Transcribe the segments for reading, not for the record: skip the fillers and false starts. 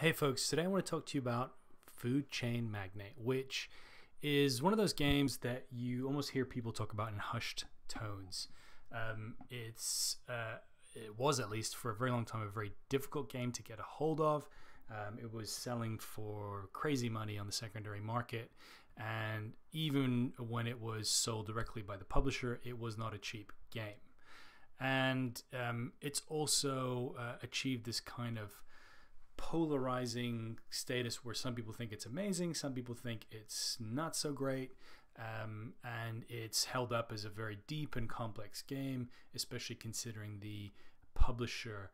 Hey folks, today I want to talk to you about Food Chain Magnate, which is one of those games that you almost hear people talk about in hushed tones. It was, at least for a very long time, a very difficult game to get a hold of. It was selling for crazy money on the secondary market, and even when it was sold directly by the publisher, it was not a cheap game. And it's also achieved this kind of polarizing status where some people think it's amazing, some people think it's not so great, and it's held up as a very deep and complex game, especially considering the publisher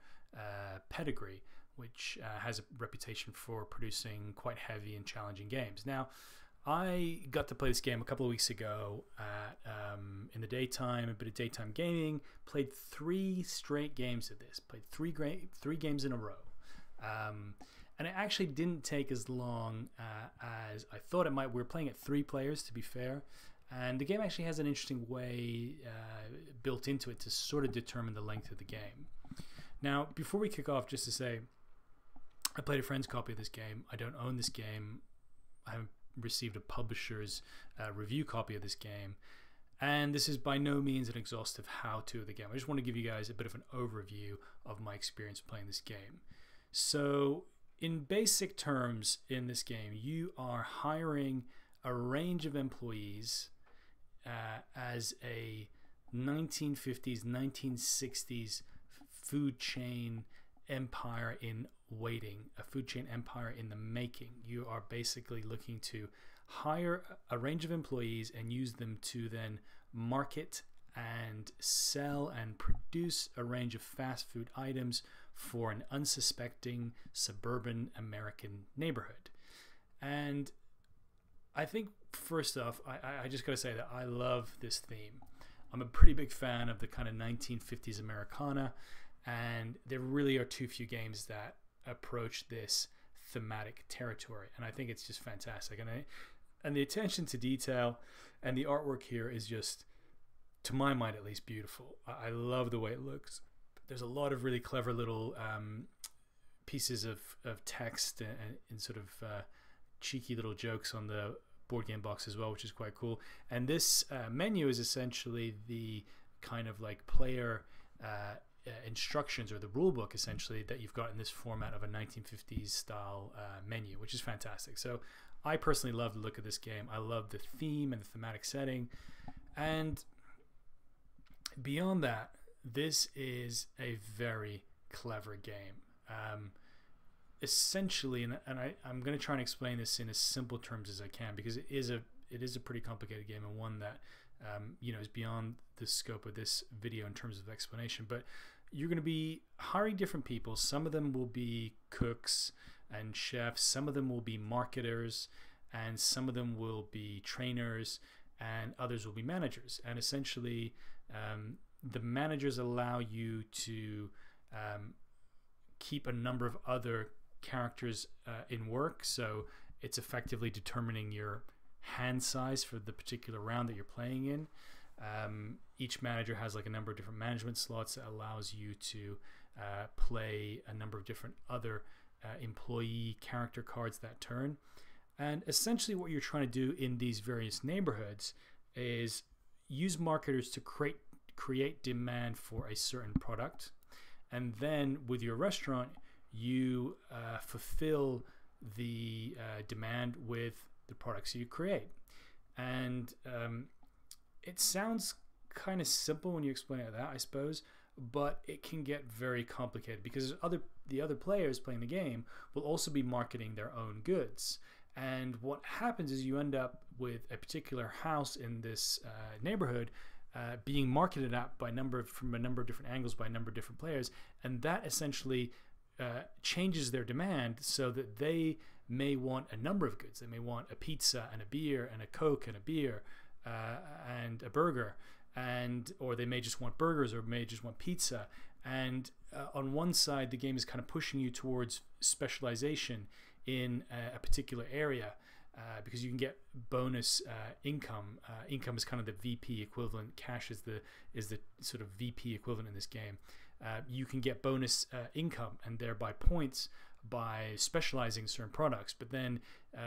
pedigree, which has a reputation for producing quite heavy and challenging games. Now, I got to play this game a couple of weeks ago in the daytime, a bit of daytime gaming, played 3 straight games of this, played three games in a row. And it actually didn't take as long as I thought it might. We were playing at 3 players, to be fair, and the game actually has an interesting way built into it to sort of determine the length of the game. Now, before we kick off, just to say, I played a friend's copy of this game. I don't own this game. I haven't received a publisher's review copy of this game, and this is by no means an exhaustive how-to of the game. I just want to give you guys a bit of an overview of my experience playing this game. So in basic terms, in this game, you are hiring a range of employees as a 1950s, 1960s food chain empire in waiting, a food chain empire in the making. You are basically looking to hire a range of employees and use them to then market and sell and produce a range of fast food items for an unsuspecting suburban American neighborhood. And I think, first off, I just gotta say that I love this theme. I'm a pretty big fan of the kind of 1950s Americana, and there really are too few games that approach this thematic territory, and I think it's just fantastic. And the attention to detail and the artwork here is just, to my mind at least, beautiful. I love the way it looks. There's a lot of really clever little pieces of text and sort of cheeky little jokes on the board game box as well, which is quite cool. And this menu is essentially the kind of like player instructions, or the rule book essentially, that you've got in this format of a 1950s style menu, which is fantastic. So I personally love the look of this game. I love the theme and the thematic setting, and beyond that, this is a very clever game. Essentially, and I'm going to try and explain this in as simple terms as I can, because it is a pretty complicated game, and one that is beyond the scope of this video in terms of explanation. But you're going to be hiring different people. Some of them will be cooks and chefs. Some of them will be marketers, and some of them will be trainers, and others will be managers. And essentially, the managers allow you to keep a number of other characters in work. So it's effectively determining your hand size for the particular round that you're playing in. Each manager has like a number of different management slots that allows you to play a number of different other employee character cards that turn. And essentially what you're trying to do in these various neighborhoods is use marketers to create demand for a certain product, and then with your restaurant you fulfill the demand with the products you create. And it sounds kind of simple when you explain it like that, I suppose, but it can get very complicated, because the other players playing the game will also be marketing their own goods. And what happens is you end up with a particular house in this neighborhood being marketed at from a number of different angles by a number of different players, and that essentially changes their demand, so that they may want a number of goods. They may want a pizza and a beer and a Coke and a beer and a burger, or they may just want burgers, or may just want pizza. And on one side, the game is kind of pushing you towards specialization in a particular area, because you can get bonus income. Income is kind of the VP equivalent. Cash is the sort of VP equivalent in this game. You can get bonus income and thereby points by specializing in certain products. But then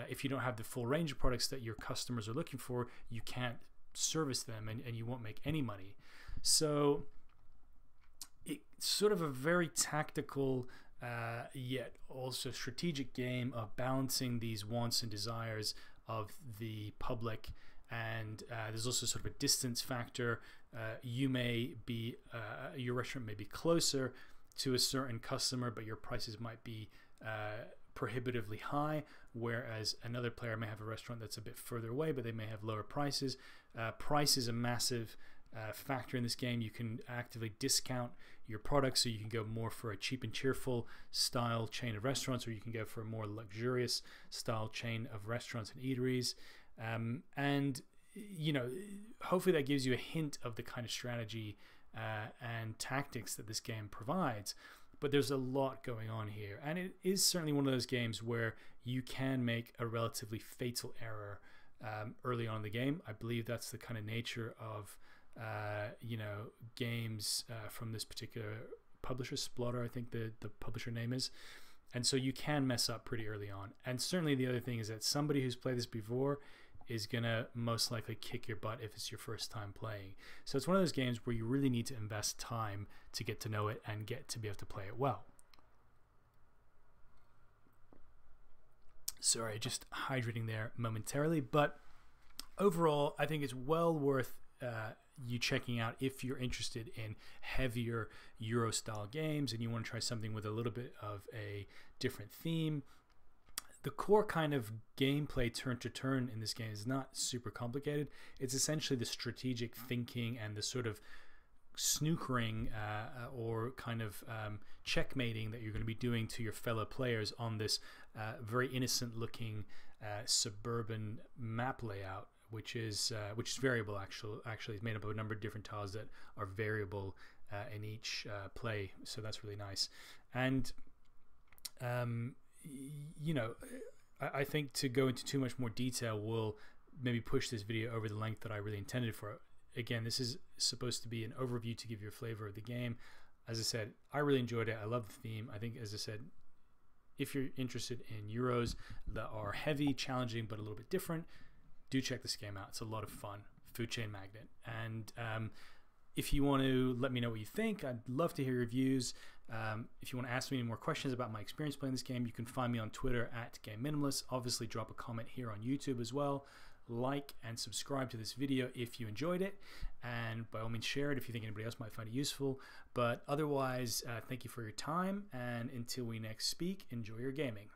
if you don't have the full range of products that your customers are looking for, you can't service them, and you won't make any money. So it's sort of a very tactical yet also strategic game of balancing these wants and desires of the public. And there's also sort of a distance factor. You may be your restaurant may be closer to a certain customer, but your prices might be prohibitively high, whereas another player may have a restaurant that's a bit further away, but they may have lower prices. Price is a massive factor in this game. You can actively discount your products, so you can go more for a cheap and cheerful style chain of restaurants, or you can go for a more luxurious style chain of restaurants and eateries. And you know, hopefully that gives you a hint of the kind of strategy and tactics that this game provides. But there's a lot going on here, and it is certainly one of those games where you can make a relatively fatal error early on in the game. I believe that's the kind of nature of you know, games from this particular publisher, Splotter, I think the publisher name is. And so you can mess up pretty early on. And certainly the other thing is that somebody who's played this before is gonna most likely kick your butt if it's your first time playing. So it's one of those games where you really need to invest time to get to know it and get to be able to play it well. Sorry, just hydrating there momentarily, but overall I think it's well worth you checking out if you're interested in heavier Euro style games and you want to try something with a little bit of a different theme. The core kind of gameplay turn to turn in this game is not super complicated. It's essentially the strategic thinking and the sort of snookering or kind of checkmating that you're going to be doing to your fellow players on this very innocent looking suburban map layout, which is variable. Actually it's made up of a number of different tiles that are variable in each play, so that's really nice. And you know, I think to go into too much more detail will maybe push this video over the length that I really intended for it. Again, this is supposed to be an overview to give you a flavor of the game. As I said, I really enjoyed it. I love the theme. I think, as I said, if you're interested in Euros that are heavy, challenging, but a little bit different, do check this game out. It's a lot of fun. Food Chain Magnate. And if you want to let me know what you think, I'd love to hear your views. If you want to ask me any more questions about my experience playing this game, you can find me on Twitter at Game Minimalist. Obviously, drop a comment here on YouTube as well. Like and subscribe to this video if you enjoyed it, and by all means share it if you think anybody else might find it useful. But otherwise, thank you for your time, and until we next speak, enjoy your gaming.